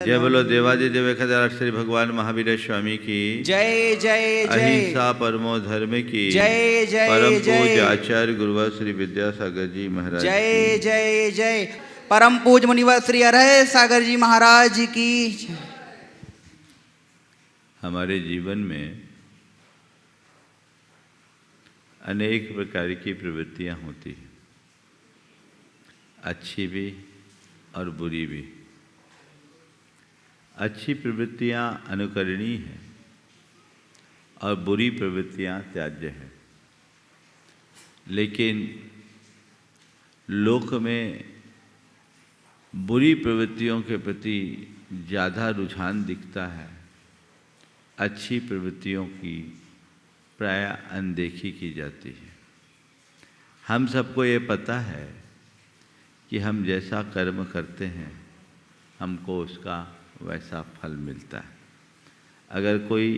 जय बोलो देवादिदेव खजानक श्री भगवान महावीर स्वामी की जय जय जय। अहिंसा परमो धर्म की जय जय परम जय। पूज्य आचार्य गुरुवर श्री विद्यासागर जी महाराज जय की जय जय। परम पूज्य मुनिवर श्री अरह सागर जी महाराज की। हमारे जीवन में अनेक प्रकार की प्रवृत्तियां होती हैं, अच्छी भी और बुरी भी। अच्छी प्रवृत्तियां अनुकरणीय हैं और बुरी प्रवृत्तियां त्याज्य हैं, लेकिन लोक में बुरी प्रवृत्तियों के प्रति ज़्यादा रुझान दिखता है, अच्छी प्रवृत्तियों की प्रायः अनदेखी की जाती है। हम सबको ये पता है कि हम जैसा कर्म करते हैं हमको उसका वैसा फल मिलता है। अगर कोई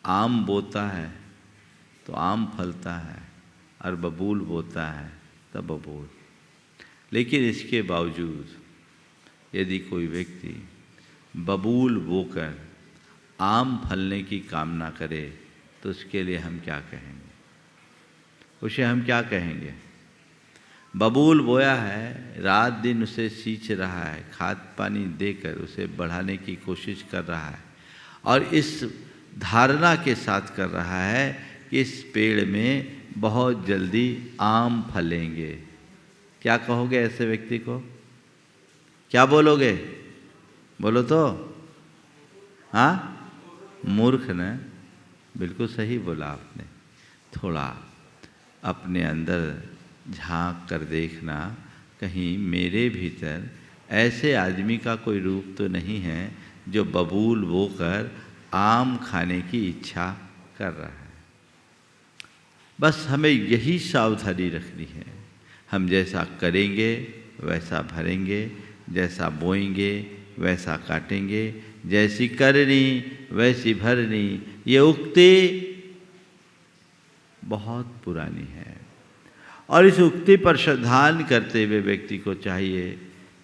आम बोता है तो आम फलता है और बबूल बोता है तो बबूल। लेकिन इसके बावजूद यदि कोई व्यक्ति बबूल बोकर आम फलने की कामना करे तो उसके लिए हम क्या कहेंगे? उसे हम क्या कहेंगे? बबूल बोया है, रात दिन उसे सींच रहा है, खाद पानी देकर उसे बढ़ाने की कोशिश कर रहा है और इस धारणा के साथ कर रहा है कि इस पेड़ में बहुत जल्दी आम फलेंगे। क्या कहोगे ऐसे व्यक्ति को? क्या बोलोगे? बोलो तो। हाँ, मूर्ख न? बिल्कुल सही बोला आपने। थोड़ा अपने अंदर झांक कर देखना, कहीं मेरे भीतर ऐसे आदमी का कोई रूप तो नहीं है जो बबूल बोकर आम खाने की इच्छा कर रहा है। बस हमें यही सावधानी रखनी है। हम जैसा करेंगे वैसा भरेंगे, जैसा बोएंगे वैसा काटेंगे, जैसी करनी वैसी भरनी। ये उक्ति बहुत पुरानी है और इस उक्ति पर श्रद्धान करते हुए व्यक्ति को चाहिए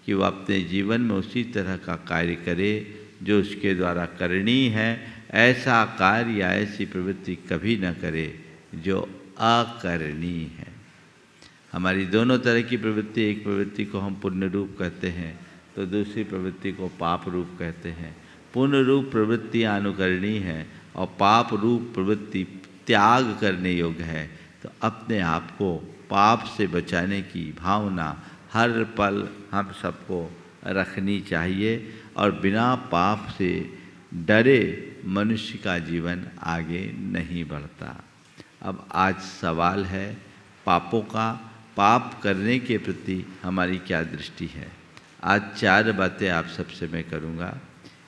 कि वह अपने जीवन में उसी तरह का कार्य करे जो उसके द्वारा करनी है। ऐसा कार्य या ऐसी प्रवृत्ति कभी न करे जो अकरणी है। हमारी दोनों तरह की प्रवृत्ति, एक प्रवृत्ति को हम पुण्य रूप कहते हैं तो दूसरी प्रवृत्ति को पाप रूप कहते हैं। पुण्य रूप प्रवृत्तियाँ अनुकरणीय हैं और पाप रूप प्रवृत्ति त्याग करने योग्य है। तो अपने आप को पाप से बचाने की भावना हर पल हम सबको रखनी चाहिए और बिना पाप से डरे मनुष्य का जीवन आगे नहीं बढ़ता। अब आज सवाल है पापों का। पाप करने के प्रति हमारी क्या दृष्टि है? आज 4 बातें आप सबसे मैं करूँगा।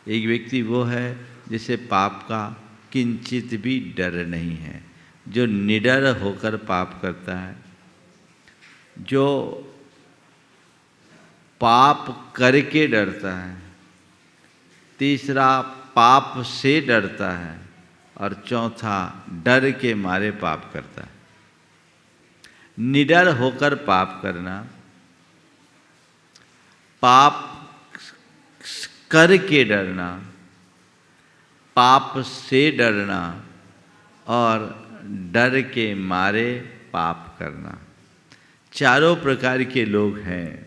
एक व्यक्ति वो है जिसे पाप का किंचित भी डर नहीं है, जो निडर होकर पाप करता है, जो पाप करके डरता है, तीसरा पाप से डरता है और चौथा डर के मारे पाप करता है। निडर होकर पाप करना, पाप करके डरना, पाप से डरना और डर के मारे पाप करना, चारों प्रकार के लोग हैं।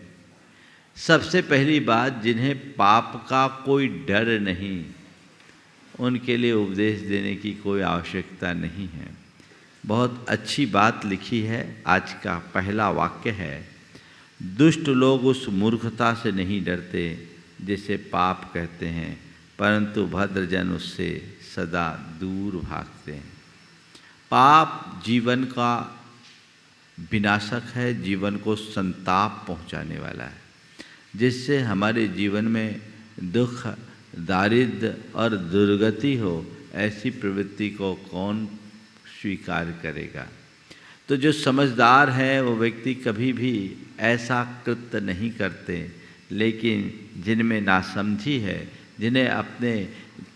सबसे पहली बात, जिन्हें पाप का कोई डर नहीं, उनके लिए उपदेश देने की कोई आवश्यकता नहीं है। बहुत अच्छी बात लिखी है। आज का पहला वाक्य है, दुष्ट लोग उस मूर्खता से नहीं डरते जिसे पाप कहते हैं, परंतु भद्रजन उससे सदा दूर भागते हैं। पाप जीवन का विनाशक है, जीवन को संताप पहुंचाने वाला है, जिससे हमारे जीवन में दुख, दारिद्र्य और दुर्गति हो। ऐसी प्रवृत्ति को कौन स्वीकार करेगा? तो जो समझदार है वो व्यक्ति कभी भी ऐसा कृत्य नहीं करते, लेकिन जिनमें नासमझी है, जिन्हें अपने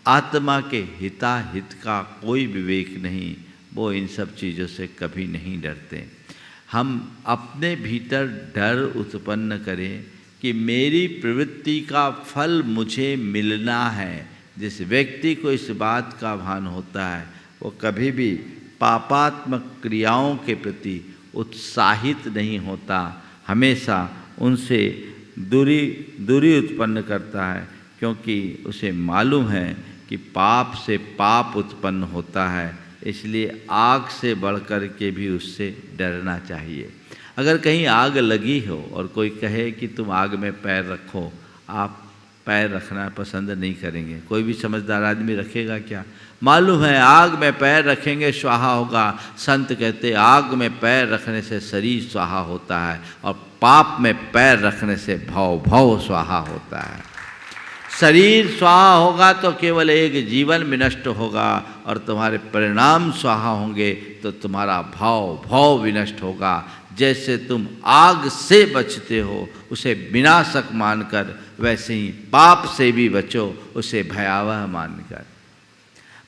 आत्मा के हिताहित का कोई विवेक नहीं, वो इन सब चीज़ों से कभी नहीं डरते। हम अपने भीतर डर उत्पन्न करें कि मेरी प्रवृत्ति का फल मुझे मिलना है। जिस व्यक्ति को इस बात का भान होता है वो कभी भी पापात्मक क्रियाओं के प्रति उत्साहित नहीं होता, हमेशा उनसे दूरी उत्पन्न करता है, क्योंकि उसे मालूम है कि पाप से पाप उत्पन्न होता है, इसलिए आग से बढ़कर के भी उससे डरना चाहिए। अगर कहीं आग लगी हो और कोई कहे कि तुम आग में पैर रखो, आप पैर रखना पसंद नहीं करेंगे। कोई भी समझदार आदमी रखेगा क्या? मालूम है आग में पैर रखेंगे स्वाहा होगा। संत कहते आग में पैर रखने से शरीर स्वाहा होता है और पाप में पैर रखने से भव स्वाहा होता है। शरीर स्वाहा होगा तो केवल एक जीवन विनष्ट होगा और तुम्हारे परिणाम स्वाहा होंगे तो तुम्हारा भाव विनष्ट होगा। जैसे तुम आग से बचते हो उसे विनाशक मानकर, वैसे ही पाप से भी बचो उसे भयावह मानकर।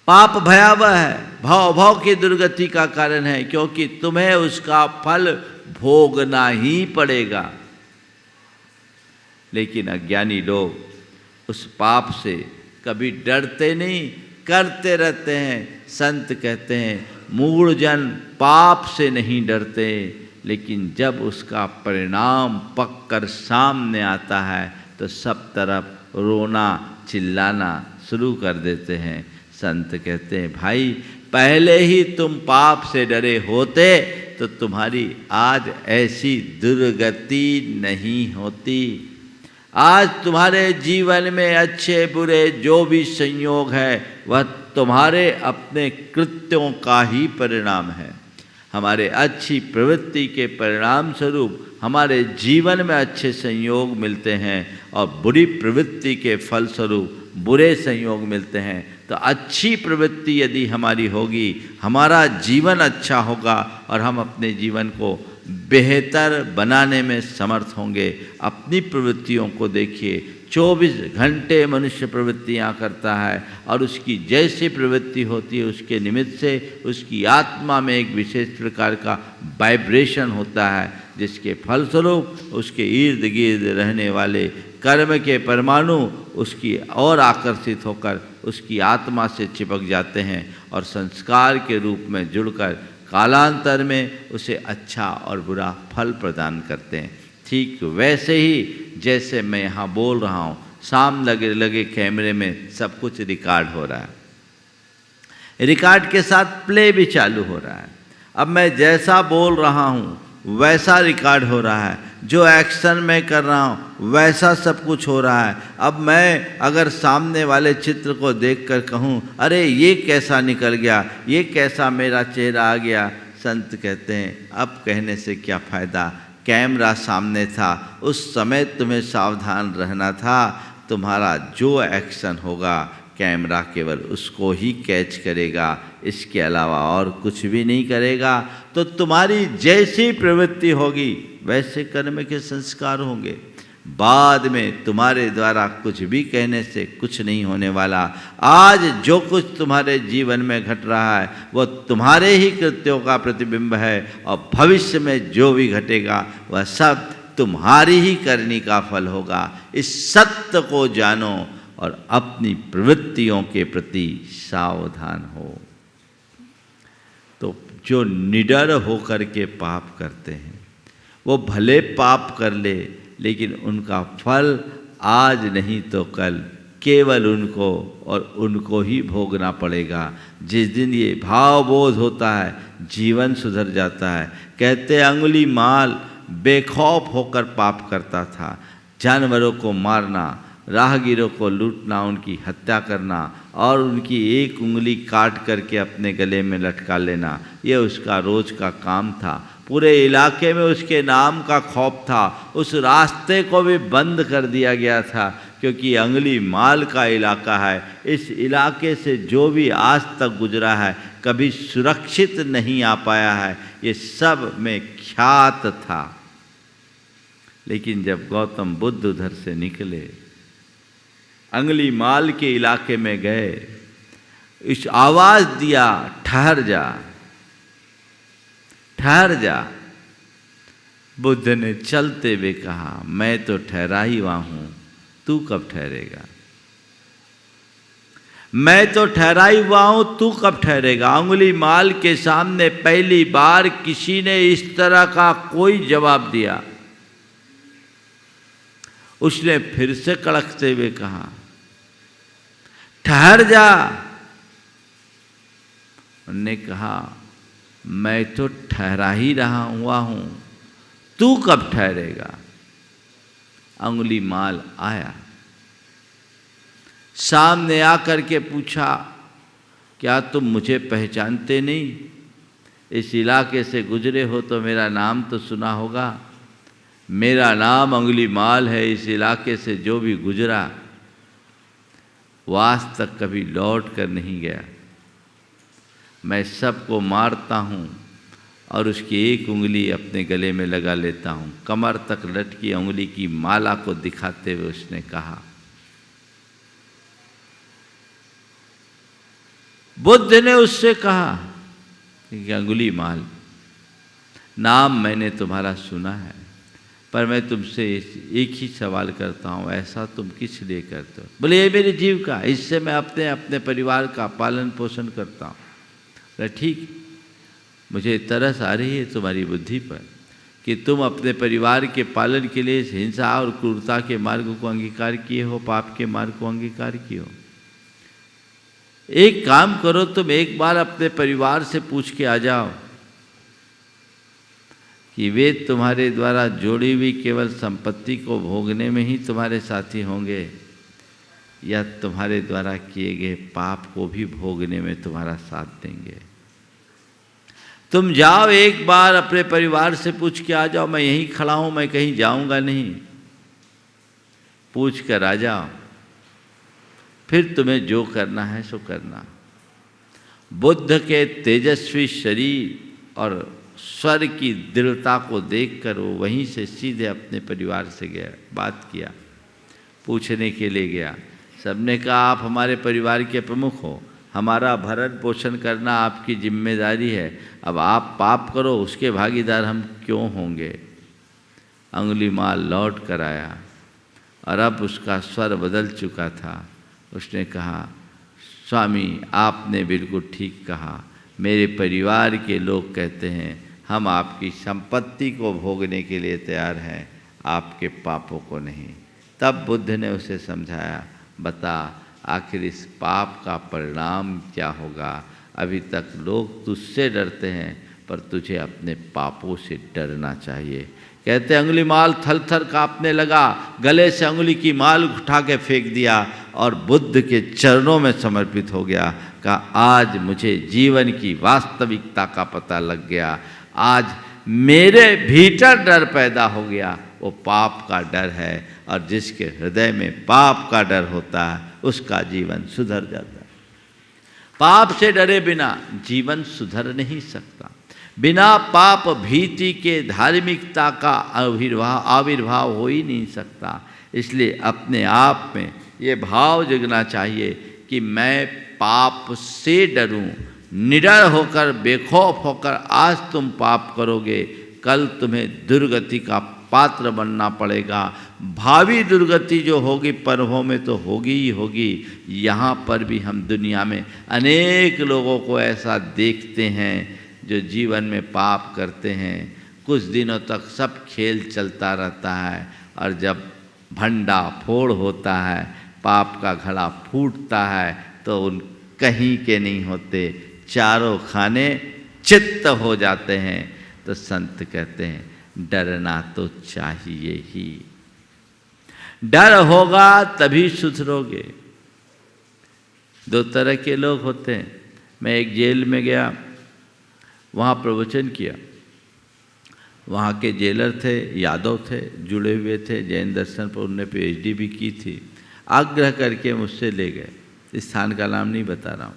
पाप भयावह है, भाव की दुर्गति का कारण है, क्योंकि तुम्हें उसका फल भोगना ही पड़ेगा। लेकिन अज्ञानी लोग उस पाप से कभी डरते नहीं, करते रहते हैं। संत कहते हैं मूढ़जन पाप से नहीं डरते, लेकिन जब उसका परिणाम पककर सामने आता है तो सब तरफ रोना चिल्लाना शुरू कर देते हैं। संत कहते हैं भाई पहले ही तुम पाप से डरे होते तो तुम्हारी आज ऐसी दुर्गति नहीं होती। आज तुम्हारे जीवन में अच्छे बुरे जो भी संयोग है वह तुम्हारे अपने कृत्यों का ही परिणाम है। हमारे अच्छी प्रवृत्ति के परिणाम स्वरूप हमारे जीवन में अच्छे संयोग मिलते हैं और बुरी प्रवृत्ति के फलस्वरूप बुरे संयोग मिलते हैं। तो अच्छी प्रवृत्ति यदि हमारी होगी, हमारा जीवन अच्छा होगा और हम अपने जीवन को बेहतर बनाने में समर्थ होंगे। अपनी प्रवृत्तियों को देखिए, 24 घंटे मनुष्य प्रवृत्तियाँ करता है और उसकी जैसी प्रवृत्ति होती है उसके निमित्त से उसकी आत्मा में एक विशेष प्रकार का वाइब्रेशन होता है, जिसके फलस्वरूप उसके इर्द गिर्द रहने वाले कर्म के परमाणु उसकी और आकर्षित होकर उसकी आत्मा से चिपक जाते हैं और संस्कार के रूप में जुड़कर कालांतर में उसे अच्छा और बुरा फल प्रदान करते हैं। ठीक वैसे ही जैसे मैं यहाँ बोल रहा हूँ, सामने लगे कैमरे में सब कुछ रिकॉर्ड हो रहा है, रिकॉर्ड के साथ प्ले भी चालू हो रहा है। अब मैं जैसा बोल रहा हूँ वैसा रिकॉर्ड हो रहा है, जो एक्शन मैं कर रहा हूँ वैसा सब कुछ हो रहा है। अब मैं अगर सामने वाले चित्र को देखकर कहूँ अरे ये कैसा निकल गया, ये कैसा मेरा चेहरा आ गया, संत कहते हैं अब कहने से क्या फ़ायदा, कैमरा सामने था, उस समय तुम्हें सावधान रहना था। तुम्हारा जो एक्शन होगा कैमरा केवल उसको ही कैच करेगा, इसके अलावा और कुछ भी नहीं करेगा। तो तुम्हारी जैसी प्रवृत्ति होगी वैसे कर्म के संस्कार होंगे। बाद में तुम्हारे द्वारा कुछ भी कहने से कुछ नहीं होने वाला। आज जो कुछ तुम्हारे जीवन में घट रहा है वह तुम्हारे ही कृत्यों का प्रतिबिंब है और भविष्य में जो भी घटेगा वह सब तुम्हारी ही करनी का फल होगा। इस सत्य को जानो और अपनी प्रवृत्तियों के प्रति सावधान हो। तो जो निडर होकर के पाप करते हैं वो भले पाप कर ले, लेकिन उनका फल आज नहीं तो कल केवल उनको और उनको ही भोगना पड़ेगा। जिस दिन ये भावबोध होता है जीवन सुधर जाता है। कहते अंगुली माल बेखौफ होकर पाप करता था, जानवरों को मारना, राहगीरों को लूटना, उनकी हत्या करना और उनकी एक उंगली काट करके अपने गले में लटका लेना, ये उसका रोज का काम था। पूरे इलाके में उसके नाम का खौफ था। उस रास्ते को भी बंद कर दिया गया था क्योंकि अंगुली माल का इलाका है। इस इलाके से जो भी आज तक गुजरा है कभी सुरक्षित नहीं आ पाया है, ये सब में ख्यात था। लेकिन जब गौतम बुद्ध उधर से निकले, अंगुली माल के इलाके में गए, इस आवाज़ दिया ठहर जा, ठहर जा। बुद्ध ने चलते हुए कहा, मैं तो ठहरा ही हुआ हूं, तू कब ठहरेगा? मैं तो ठहरा ही हुआ हूं, तू कब ठहरेगा? अंगुलीमाल के सामने पहली बार किसी ने इस तरह का कोई जवाब दिया। उसने फिर से कड़कते हुए कहा, ठहर जा। उन्होंने कहा, मैं तो ठहरा ही रहा हुआ हूं, तू कब ठहरेगा? अंगुलीमाल आया, सामने आकर के पूछा, क्या तुम मुझे पहचानते नहीं? इस इलाके से गुजरे हो तो मेरा नाम तो सुना होगा। मेरा नाम अंगुलीमाल है। इस इलाके से जो भी गुजरा वो आज तक कभी लौट कर नहीं गया। मैं सबको मारता हूँ और उसकी एक उंगली अपने गले में लगा लेता हूँ। कमर तक लटकी उंगली की माला को दिखाते हुए उसने कहा। बुद्ध ने उससे कहा कि अंगुलीमाल, नाम मैंने तुम्हारा सुना है, पर मैं तुमसे एक ही सवाल करता हूँ, ऐसा तुम किस लिए करते हो? बोले, ये मेरी जीविका, इससे मैं अपने परिवार का पालन पोषण करता हूँ। बोले, ठीक, मुझे तरस आ रही है तुम्हारी बुद्धि पर कि तुम अपने परिवार के पालन के लिए हिंसा और क्रूरता के मार्ग को अंगीकार किए हो, पाप के मार्ग को अंगीकार किए हो। एक काम करो, तुम एक बार अपने परिवार से पूछ के आ जाओ कि वे तुम्हारे द्वारा जोड़ी हुई केवल संपत्ति को भोगने में ही तुम्हारे साथी होंगे या तुम्हारे द्वारा किए गए पाप को भी भोगने में तुम्हारा साथ देंगे। तुम जाओ, एक बार अपने परिवार से पूछ के आ जाओ। मैं यहीं खड़ा हूं, मैं कहीं जाऊंगा नहीं। पूछ कर आ जाओ, फिर तुम्हें जो करना है सो करना। बुद्ध के तेजस्वी शरीर और स्वर की दृढ़ता को देखकर वो वहीं से सीधे अपने परिवार से गया, बात किया, पूछने के लिए गया। सबने कहा, आप हमारे परिवार के प्रमुख हो, हमारा भरण पोषण करना आपकी जिम्मेदारी है। अब आप पाप करो, उसके भागीदार हम क्यों होंगे? अंगुलीमाल लौट कर आया और अब उसका स्वर बदल चुका था। उसने कहा, स्वामी, आपने बिल्कुल ठीक कहा। मेरे परिवार के लोग कहते हैं हम आपकी संपत्ति को भोगने के लिए तैयार हैं, आपके पापों को नहीं। तब बुद्ध ने उसे समझाया, बता आखिर इस पाप का परिणाम क्या होगा? अभी तक लोग तुझसे डरते हैं, पर तुझे अपने पापों से डरना चाहिए। कहते अंगुलीमाल थर थर काँपने लगा, गले से अंगुली की माल उठा के फेंक दिया और बुद्ध के चरणों में समर्पित हो गया। कहा, आज मुझे जीवन की वास्तविकता का पता लग गया। आज मेरे भीतर डर पैदा हो गया, वो पाप का डर है, और जिसके हृदय में पाप का डर होता है उसका जीवन सुधर जाता है। पाप से डरे बिना जीवन सुधर नहीं सकता। बिना पाप भीति के धार्मिकता का आविर्भाव हो ही नहीं सकता। इसलिए अपने आप में ये भाव जगना चाहिए कि मैं पाप से डरूं। निडर होकर, बेखौफ होकर आज तुम पाप करोगे, कल तुम्हें दुर्गति का पात्र बनना पड़ेगा। भावी दुर्गति जो होगी परभों में तो होगी ही होगी। यहाँ पर भी हम दुनिया में अनेक लोगों को ऐसा देखते हैं जो जीवन में पाप करते हैं। कुछ दिनों तक सब खेल चलता रहता है, और जब भंडा फोड़ होता है, पाप का घड़ा फूटता है, तो उन कहीं के नहीं होते, चारों खाने चित्त हो जाते हैं। तो संत कहते हैं, डरना तो चाहिए ही। डर होगा तभी सुधरोगे। दो तरह के लोग होते हैं। मैं एक जेल में गया, वहाँ प्रवचन किया। वहाँ के जेलर थे, यादव थे, जुड़े हुए थे जैन दर्शन पर, उन्होंने PhD भी की थी। आग्रह करके मुझसे ले गए, इस स्थान का नाम नहीं बता रहा हूँ।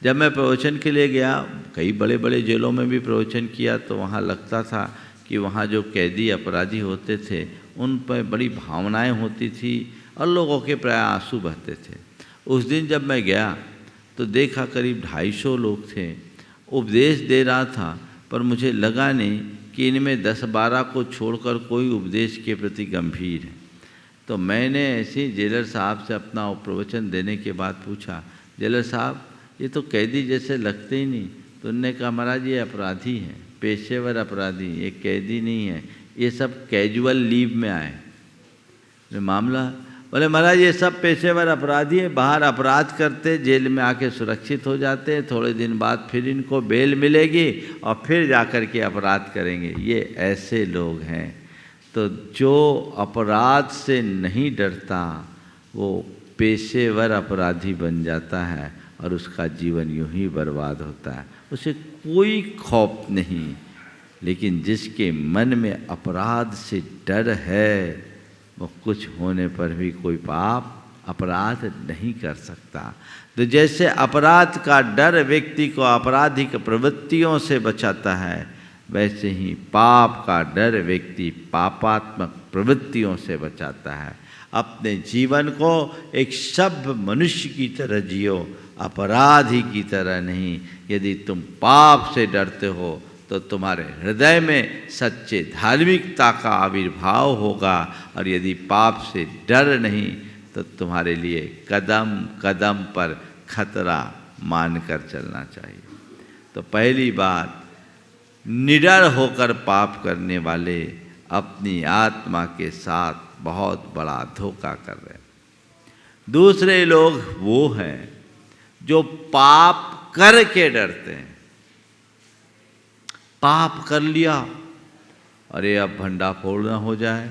जब मैं प्रवचन के लिए गया, कई बड़े बड़े जेलों में भी प्रवचन किया, तो वहाँ लगता था कि वहाँ जो कैदी अपराधी होते थे उन पर बड़ी भावनाएं होती थी और लोगों के प्राय आंसू बहते थे। उस दिन जब मैं गया तो देखा करीब 250 लोग थे। उपदेश दे रहा था, पर मुझे लगा नहीं कि इनमें 10-12 को छोड़कर कोई उपदेश के प्रति गंभीर है। तो मैंने ऐसे ही जेलर साहब से अपना प्रवचन देने के बाद पूछा, जेलर साहब ये तो कैदी जैसे लगते ही नहीं। तो उन्होंने कहा महाराज ये अपराधी हैं, पेशेवर अपराधी, ये कैदी नहीं है, ये सब कैजुअल लीव में आए। मामला बोले महाराज ये सब पेशेवर अपराधी हैं, बाहर अपराध करते जेल में आके सुरक्षित हो जाते हैं, थोड़े दिन बाद फिर इनको बेल मिलेगी और फिर जाकर के अपराध करेंगे, ये ऐसे लोग हैं। तो जो अपराध से नहीं डरता वो पेशेवर अपराधी बन जाता है और उसका जीवन यूं ही बर्बाद होता है, उसे कोई खौफ नहीं। लेकिन जिसके मन में अपराध से डर है वो कुछ होने पर भी कोई पाप अपराध नहीं कर सकता। तो जैसे अपराध का डर व्यक्ति को आपराधिक प्रवृत्तियों से बचाता है, वैसे ही पाप का डर व्यक्ति पापात्मक प्रवृत्तियों से बचाता है। अपने जीवन को एक सभ्य मनुष्य की तरह जियो, अपराधी की तरह नहीं। यदि तुम पाप से डरते हो तो तुम्हारे हृदय में सच्चे धार्मिकता का आविर्भाव होगा, और यदि पाप से डर नहीं तो तुम्हारे लिए कदम कदम पर खतरा मानकर चलना चाहिए। तो पहली बात, निडर होकर पाप करने वाले अपनी आत्मा के साथ बहुत बड़ा धोखा कर रहे हैं। दूसरे लोग वो हैं जो पाप करके डरते हैं। पाप कर लिया, अरे अब भंडा फोड़ ना हो जाए,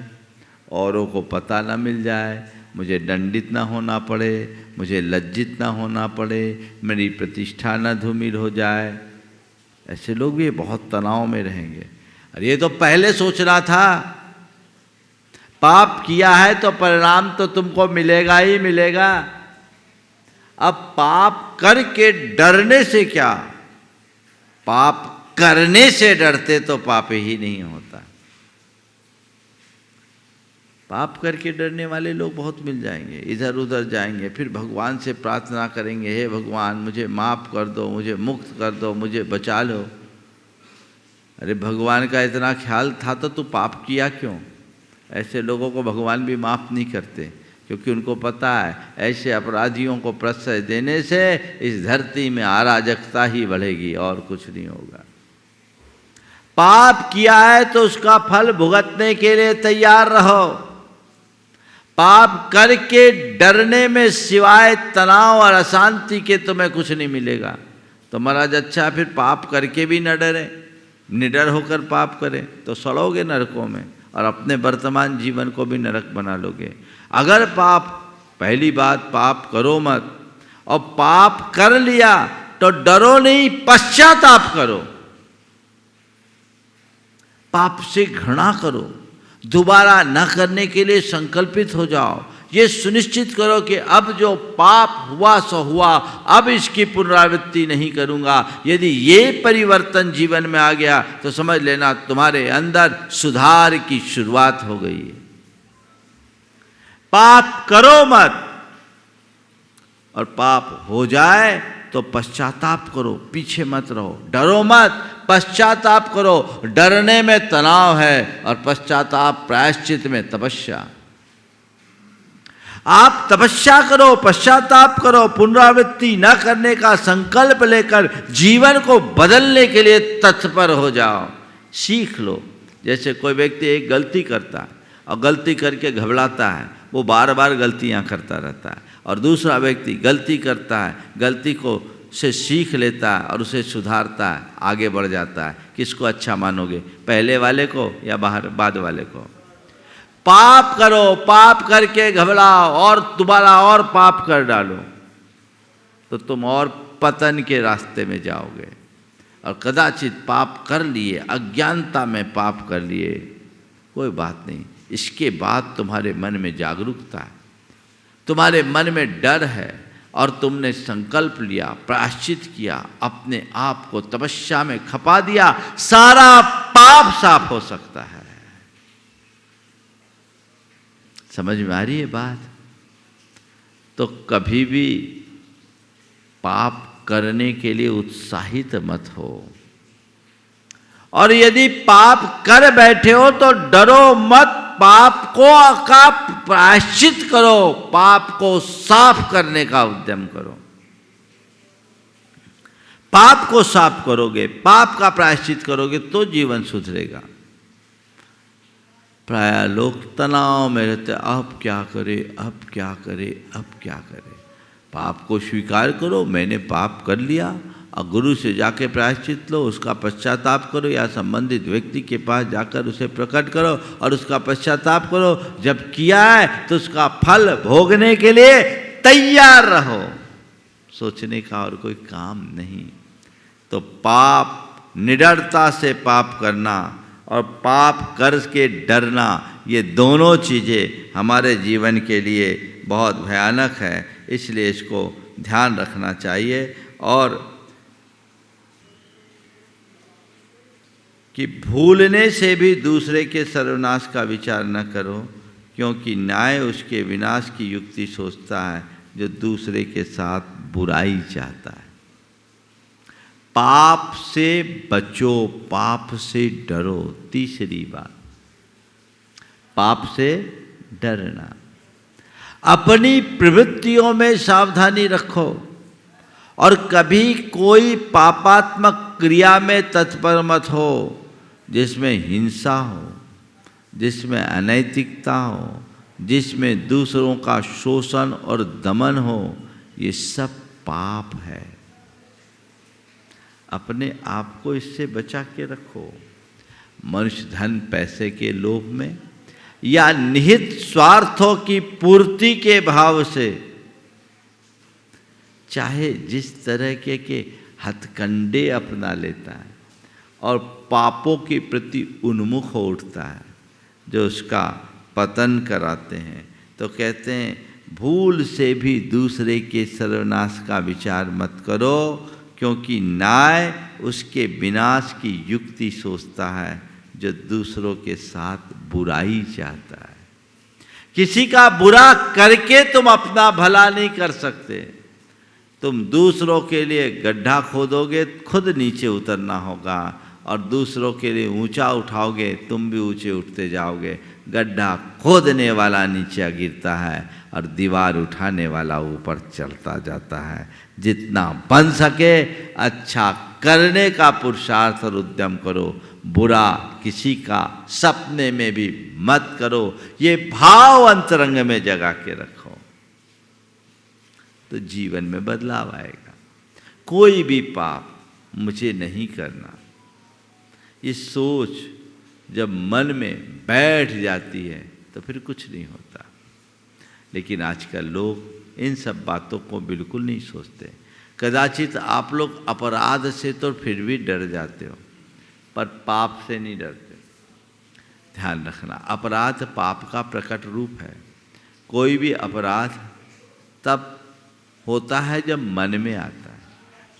औरों को पता ना मिल जाए, मुझे दंडित ना होना पड़े, मुझे लज्जित ना होना पड़े, मेरी प्रतिष्ठा ना धूमिल हो जाए। ऐसे लोग भी बहुत तनाव में रहेंगे। अरे ये तो पहले सोचना था, पाप किया है तो परिणाम तो तुमको मिलेगा ही मिलेगा। अब पाप करके डरने से क्या, पाप करने से डरते तो पाप ही नहीं होता। पाप करके डरने वाले लोग बहुत मिल जाएंगे, इधर उधर जाएंगे, फिर भगवान से प्रार्थना करेंगे, हे भगवान मुझे माफ़ कर दो, मुझे मुक्त कर दो, मुझे बचा लो। अरे भगवान का इतना ख्याल था तो तू पाप किया क्यों? ऐसे लोगों को भगवान भी माफ़ नहीं करते, क्योंकि उनको पता है ऐसे अपराधियों को प्रश्रय देने से इस धरती में अराजकता ही बढ़ेगी और कुछ नहीं होगा। पाप किया है तो उसका फल भुगतने के लिए तैयार रहो। पाप करके डरने में सिवाय तनाव और अशांति के तुम्हें कुछ नहीं मिलेगा। तो महाराज अच्छा फिर पाप करके भी न डरे, निडर होकर पाप करें तो सड़ोगे नरकों में और अपने वर्तमान जीवन को भी नरक बना लोगे। अगर पहली बात पाप करो मत, और पाप कर लिया तो डरो नहीं, पश्चाताप करो। पाप से घृणा करो, दोबारा न करने के लिए संकल्पित हो जाओ। ये सुनिश्चित करो कि अब जो पाप हुआ सो हुआ, अब इसकी पुनरावृत्ति नहीं करूंगा। यदि ये परिवर्तन जीवन में आ गया तो समझ लेना तुम्हारे अंदर सुधार की शुरुआत हो गई है। पाप करो मत, और पाप हो जाए तो पश्चाताप करो, पीछे मत रहो। डरो मत, पश्चाताप करो। डरने में तनाव है और पश्चाताप प्रायश्चित में तपस्या। आप तपस्या करो, पश्चाताप करो, पुनरावृत्ति न करने का संकल्प लेकर जीवन को बदलने के लिए तत्पर हो जाओ। सीख लो। जैसे कोई व्यक्ति एक गलती करता है और गलती करके घबराता है, वो बार बार गलतियां करता रहता है, और दूसरा व्यक्ति गलती करता है, गलती को से सीख लेता है और उसे सुधारता है, आगे बढ़ जाता है। किसको अच्छा मानोगे, पहले वाले को या बाद वाले को? पाप करो, पाप करके घबराओ और दोबारा और पाप कर डालो तो तुम और पतन के रास्ते में जाओगे। और कदाचित पाप कर लिए, अज्ञानता में पाप कर लिए, कोई बात नहीं, इसके बाद तुम्हारे मन में जागरूकता है, तुम्हारे मन में डर है और तुमने संकल्प लिया, प्रायश्चित किया, अपने आप को तपस्या में खपा दिया, सारा पाप साफ हो सकता है। समझ में आ रही है बात? तो कभी भी पाप करने के लिए उत्साहित मत हो। और यदि पाप कर बैठे हो तो डरो मत, पाप को का प्रायश्चित करो, पाप को साफ करने का उद्यम करो। पाप को साफ करोगे, पाप का प्रायश्चित करोगे तो जीवन सुधरेगा। प्रायः लोग तनाव में रहते, अब क्या करे, अब क्या करे, अब क्या करे। पाप को स्वीकार करो, मैंने पाप कर लिया, और गुरु से जाके प्रायश्चित लो, उसका पश्चाताप करो, या संबंधित व्यक्ति के पास जाकर उसे प्रकट करो और उसका पश्चाताप करो। जब किया है तो उसका फल भोगने के लिए तैयार रहो। सोचने का और कोई काम नहीं। तो पाप, निडरता से पाप करना और पाप कर के डरना, ये दोनों चीज़ें हमारे जीवन के लिए बहुत भयानक है। इसलिए इसको ध्यान रखना चाहिए। और कि भूलने से भी दूसरे के सर्वनाश का विचार न करो, क्योंकि न्याय उसके विनाश की युक्ति सोचता है जो दूसरे के साथ बुराई चाहता है। पाप से बचो, पाप से डरो। तीसरी बात, पाप से डरना। अपनी प्रवृत्तियों में सावधानी रखो और कभी कोई पापात्मक क्रिया में तत्पर मत हो जिसमें हिंसा हो, जिसमें अनैतिकता हो, जिसमें दूसरों का शोषण और दमन हो। ये सब पाप है। अपने आप को इससे बचा के रखो। मनुष्य धन पैसे के लोभ में या निहित स्वार्थों की पूर्ति के भाव से चाहे जिस तरह के हथकंडे अपना लेता है और पापों के प्रति उन्मुख हो उठता है, जो उसका पतन कराते हैं। तो कहते हैं भूल से भी दूसरे के सर्वनाश का विचार मत करो, क्योंकि न्याय उसके विनाश की युक्ति सोचता है जो दूसरों के साथ बुराई चाहता है। किसी का बुरा करके तुम अपना भला नहीं कर सकते। तुम दूसरों के लिए गड्ढा खोदोगे, खुद नीचे उतरना होगा, और दूसरों के लिए ऊंचा उठाओगे, तुम भी ऊंचे उठते जाओगे। गड्ढा खोदने वाला नीचे गिरता है और दीवार उठाने वाला ऊपर चलता जाता है। जितना बन सके अच्छा करने का पुरुषार्थ और उद्यम करो, बुरा किसी का सपने में भी मत करो। ये भाव अंतरंग में जगा के रखो तो जीवन में बदलाव आएगा। कोई भी पाप मुझे नहीं करना, ये सोच जब मन में बैठ जाती है तो फिर कुछ नहीं होता। लेकिन आजकल लोग इन सब बातों को बिल्कुल नहीं सोचते। कदाचित आप लोग अपराध से तो फिर भी डर जाते हो, पर पाप से नहीं डरते। ध्यान रखना, अपराध पाप का प्रकट रूप है। कोई भी अपराध तब होता है जब मन में आता है।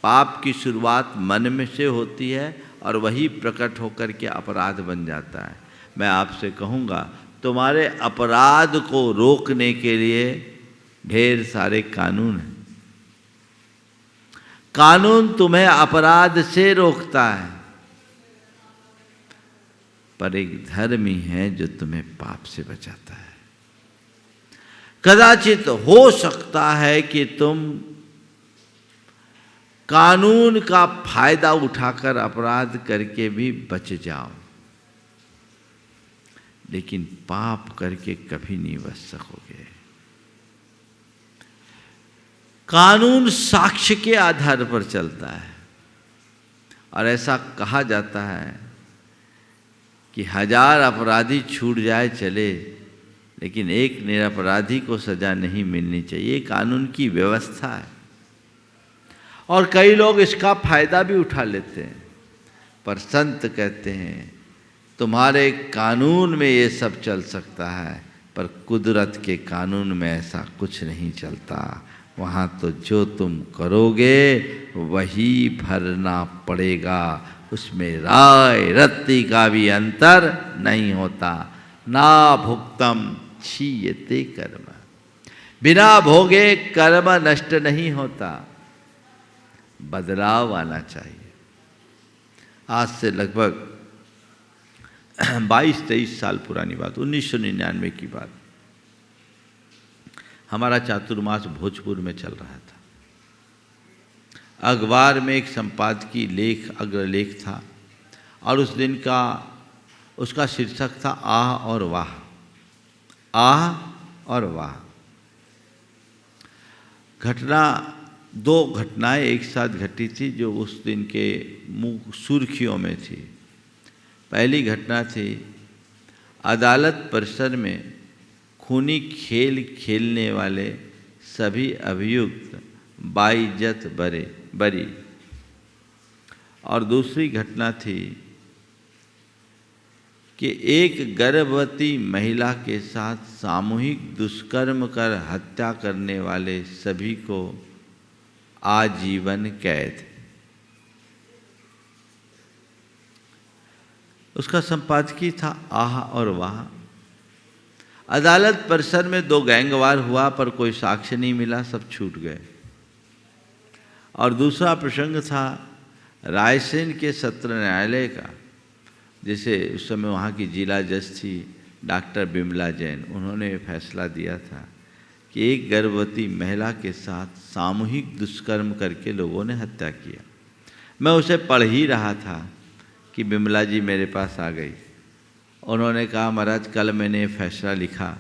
पाप की शुरुआत मन में से होती है और वही प्रकट होकर के अपराध बन जाता है। मैं आपसे कहूँगा, तुम्हारे अपराध को रोकने के लिए ढेर सारे कानून हैं। कानून तुम्हें अपराध से रोकता है, पर एक धर्म ही है जो तुम्हें पाप से बचाता है। कदाचित हो सकता है कि तुम कानून का फायदा उठाकर अपराध करके भी बच जाओ, लेकिन पाप करके कभी नहीं बच सकोगे। कानून साक्ष्य के आधार पर चलता है, और ऐसा कहा जाता है कि 1000 अपराधी छूट जाए चले, लेकिन एक निरपराधी को सजा नहीं मिलनी चाहिए। ये कानून की व्यवस्था है, और कई लोग इसका फायदा भी उठा लेते हैं। पर संत कहते हैं तुम्हारे कानून में ये सब चल सकता है, पर कुदरत के कानून में ऐसा कुछ नहीं चलता। वहाँ तो जो तुम करोगे वही भरना पड़ेगा, उसमें राय रत्ती का भी अंतर नहीं होता। ना भुक्तम क्षीयते कर्म, बिना भोगे कर्म नष्ट नहीं होता, बदलाव आना चाहिए। आज से लगभग 22-23 साल पुरानी बात, 1999 की बात। हमारा चातुर्मास भोजपुर में चल रहा था। अखबार में एक संपादकीय लेख, अग्रलेख था और उस दिन का उसका शीर्षक था आह और वाह। आह और वाह। दो घटनाएं एक साथ घटी थी जो उस दिन के मुँह सुर्खियों में थी। पहली घटना थी अदालत परिसर में खूनी खेल खेलने वाले सभी अभियुक्त बाइज्जत बरी। और दूसरी घटना थी कि एक गर्भवती महिला के साथ सामूहिक दुष्कर्म कर हत्या करने वाले सभी को आजीवन कैद। उसका संपादकीय था आह और वाह। अदालत परिसर में 2 गैंगवार हुआ पर कोई साक्ष्य नहीं मिला, सब छूट गए। और दूसरा प्रसंग था रायसेन के सत्र न्यायालय का, जिसे उस समय वहाँ की जिला जज थी डॉक्टर बिमला जैन। उन्होंने फैसला दिया था कि एक गर्भवती महिला के साथ सामूहिक दुष्कर्म करके लोगों ने हत्या किया। मैं उसे पढ़ ही रहा था कि बिमला जी मेरे पास आ गई। उन्होंने कहा महाराज कल मैंने फैसला लिखा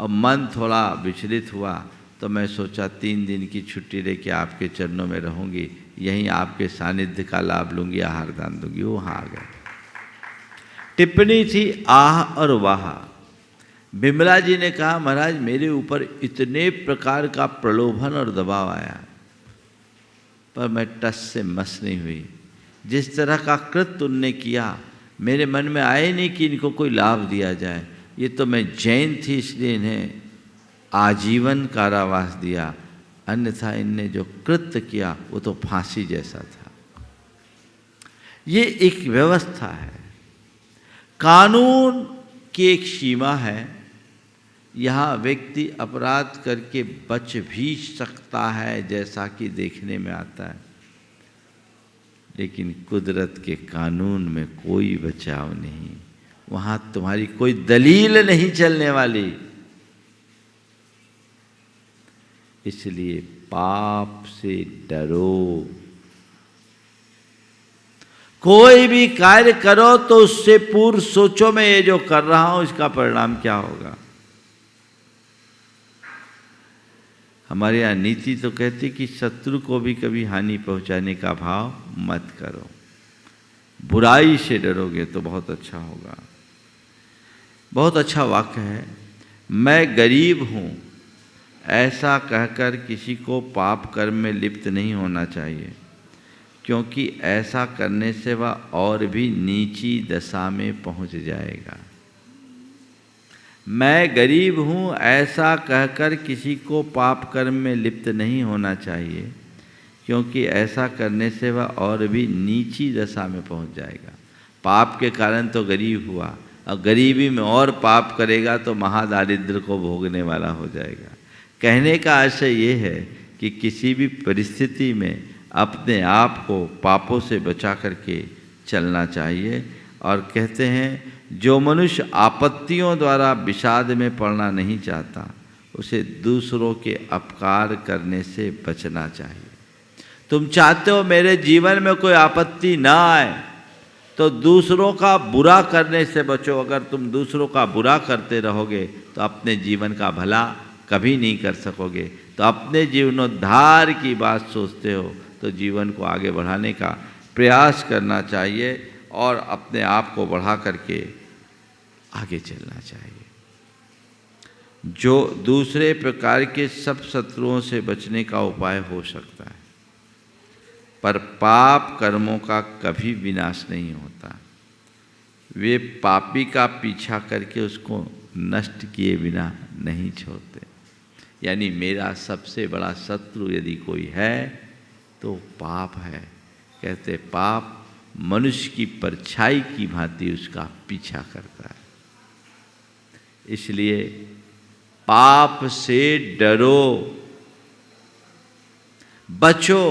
और मन थोड़ा विचलित हुआ, तो मैं सोचा 3 दिन की छुट्टी लेके आपके चरणों में रहूँगी, यहीं आपके सानिध्य का लाभ लूँगी, आहार दान दूँगी। वो वहाँ आ गए। टिप्पणी थी आह और वाह। बिमला जी ने कहा महाराज मेरे ऊपर इतने प्रकार का प्रलोभन और दबाव आया, पर मैं टस से मस नहीं हुई। जिस तरह का कृत्य उनने किया मेरे मन में आए नहीं कि इनको कोई लाभ दिया जाए। ये तो मैं जैन थी इसलिए इन्हें आजीवन कारावास दिया, अन्यथा इनने जो कृत्य किया वो तो फांसी जैसा था। ये एक व्यवस्था है, कानून की एक सीमा है। यहाँ व्यक्ति अपराध करके बच भी सकता है जैसा कि देखने में आता है, लेकिन कुदरत के कानून में कोई बचाव नहीं। वहाँ तुम्हारी कोई दलील नहीं चलने वाली। इसलिए पाप से डरो। कोई भी कार्य करो तो उससे पूर्व सोचो मैं ये जो कर रहा हूं इसका परिणाम क्या होगा। हमारे यहाँ नीति तो कहती कि शत्रु को भी कभी हानि पहुंचाने का भाव मत करो, बुराई से डरोगे तो बहुत अच्छा होगा। बहुत अच्छा वाक्य है। मैं गरीब हूँ ऐसा कहकर किसी को पाप कर्म में लिप्त नहीं होना चाहिए, क्योंकि ऐसा करने से वह और भी नीची दशा में पहुँच जाएगा। मैं गरीब हूँ ऐसा कहकर किसी को पाप कर्म में लिप्त नहीं होना चाहिए, क्योंकि ऐसा करने से वह और भी नीची दशा में पहुँच जाएगा। पाप के कारण तो गरीब हुआ, और गरीबी में और पाप करेगा तो महादारिद्र्य को भोगने वाला हो जाएगा। कहने का आशय ये है कि किसी भी परिस्थिति में अपने आप को पापों से बचा करके चलना चाहिए। और कहते हैं जो मनुष्य आपत्तियों द्वारा विषाद में पड़ना नहीं चाहता उसे दूसरों के अपकार करने से बचना चाहिए। तुम चाहते हो मेरे जीवन में कोई आपत्ति ना आए तो दूसरों का बुरा करने से बचो। अगर तुम दूसरों का बुरा करते रहोगे तो अपने जीवन का भला कभी नहीं कर सकोगे। तो अपने जीवनोद्धार की बात सोचते हो तो जीवन को आगे बढ़ाने का प्रयास करना चाहिए और अपने आप को बढ़ा करके आगे चलना चाहिए। जो दूसरे प्रकार के सब शत्रुओं से बचने का उपाय हो सकता है, पर पाप कर्मों का कभी विनाश नहीं होता। वे पापी का पीछा करके उसको नष्ट किए बिना नहीं छोड़ते। यानी मेरा सबसे बड़ा शत्रु यदि कोई है तो पाप है। कहते पाप मनुष्य की परछाई की भांति उसका पीछा करता है। इसलिए पाप से डरो, बचो।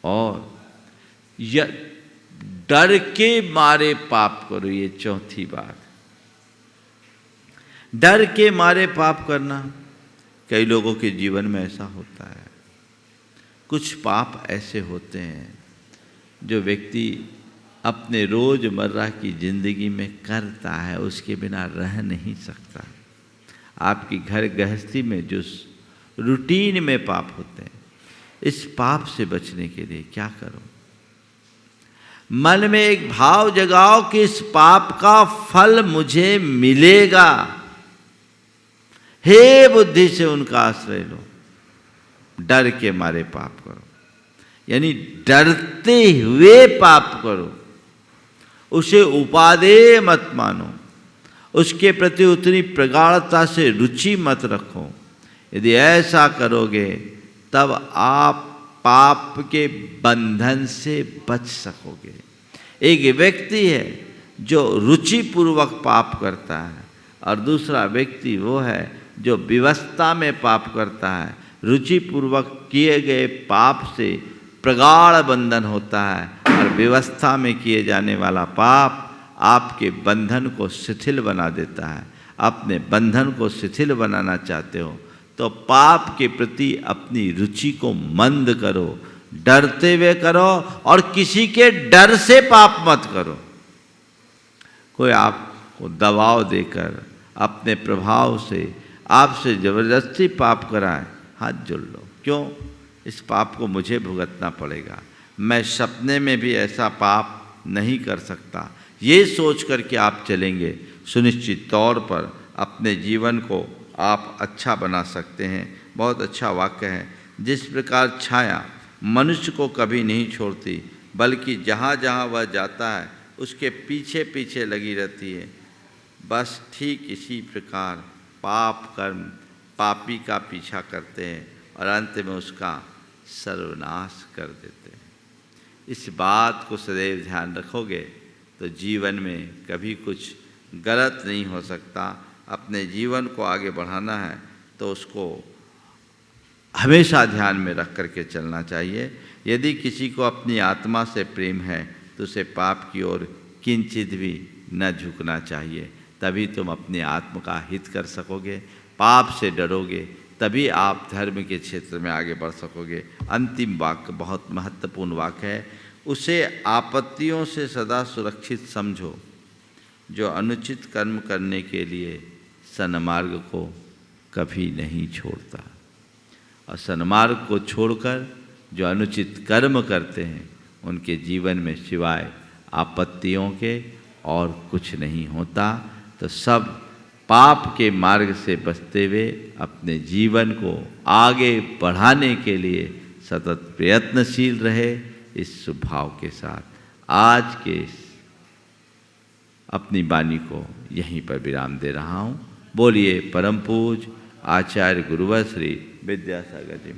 और डर के मारे पाप करो, ये चौथी बात। डर के मारे पाप करना, कई लोगों के जीवन में ऐसा होता है। कुछ पाप ऐसे होते हैं जो व्यक्ति अपने रोज़मर्रा की ज़िंदगी में करता है, उसके बिना रह नहीं सकता। आपकी घर गृहस्थी में जो रूटीन में पाप होते हैं, इस पाप से बचने के लिए क्या करो? मन में एक भाव जगाओ कि इस पाप का फल मुझे मिलेगा। हे बुद्धि से उनका आश्रय लो। डर के मारे पाप करो, यानी डरते हुए पाप करो। उसे उपादेय मत मानो, उसके प्रति उतनी प्रगाढ़ता से रुचि मत रखो। यदि ऐसा करोगे तब आप पाप के बंधन से बच सकोगे। एक व्यक्ति है जो रुचिपूर्वक पाप करता है, और दूसरा व्यक्ति वो है जो विवशता में पाप करता है। रुचिपूर्वक किए गए पाप से प्रगाढ़ बंधन होता है, और विवशता में किए जाने वाला पाप आपके बंधन को शिथिल बना देता है। अपने बंधन को शिथिल बनाना चाहते हो तो पाप के प्रति अपनी रुचि को मंद करो, डरते हुए करो, और किसी के डर से पाप मत करो। कोई आपको दबाव देकर, अपने प्रभाव से आपसे ज़बरदस्ती पाप कराए, हाथ जोड़ लो। क्यों? इस पाप को मुझे भुगतना पड़ेगा, मैं सपने में भी ऐसा पाप नहीं कर सकता। ये सोच कर के आप चलेंगे, सुनिश्चित तौर पर अपने जीवन को आप अच्छा बना सकते हैं। बहुत अच्छा वाक्य है, जिस प्रकार छाया मनुष्य को कभी नहीं छोड़ती, बल्कि जहाँ जहाँ वह जाता है उसके पीछे पीछे लगी रहती है, बस ठीक इसी प्रकार पाप कर्म पापी का पीछा करते हैं और अंत में उसका सर्वनाश कर देते हैं। इस बात को सदैव ध्यान रखोगे तो जीवन में कभी कुछ गलत नहीं हो सकता। अपने जीवन को आगे बढ़ाना है तो उसको हमेशा ध्यान में रख करके चलना चाहिए। यदि किसी को अपनी आत्मा से प्रेम है तो उसे पाप की ओर किंचित भी न झुकना चाहिए, तभी तुम अपने आत्मा का हित कर सकोगे। पाप से डरोगे तभी आप धर्म के क्षेत्र में आगे बढ़ सकोगे। अंतिम वाक्य बहुत महत्वपूर्ण वाक्य है, उसे आपत्तियों से सदा सुरक्षित समझो जो अनुचित कर्म करने के लिए सन्मार्ग को कभी नहीं छोड़ता, और सन्मार्ग को छोड़कर जो अनुचित कर्म करते हैं उनके जीवन में सिवाय आपत्तियों के और कुछ नहीं होता। तो सब पाप के मार्ग से बचते हुए अपने जीवन को आगे बढ़ाने के लिए सतत प्रयत्नशील रहे। इस स्वभाव के साथ आज के अपनी वाणी को यहीं पर विराम दे रहा हूँ। बोलिए परम पूज्य आचार्य गुरुवर श्री विद्यासागर जी।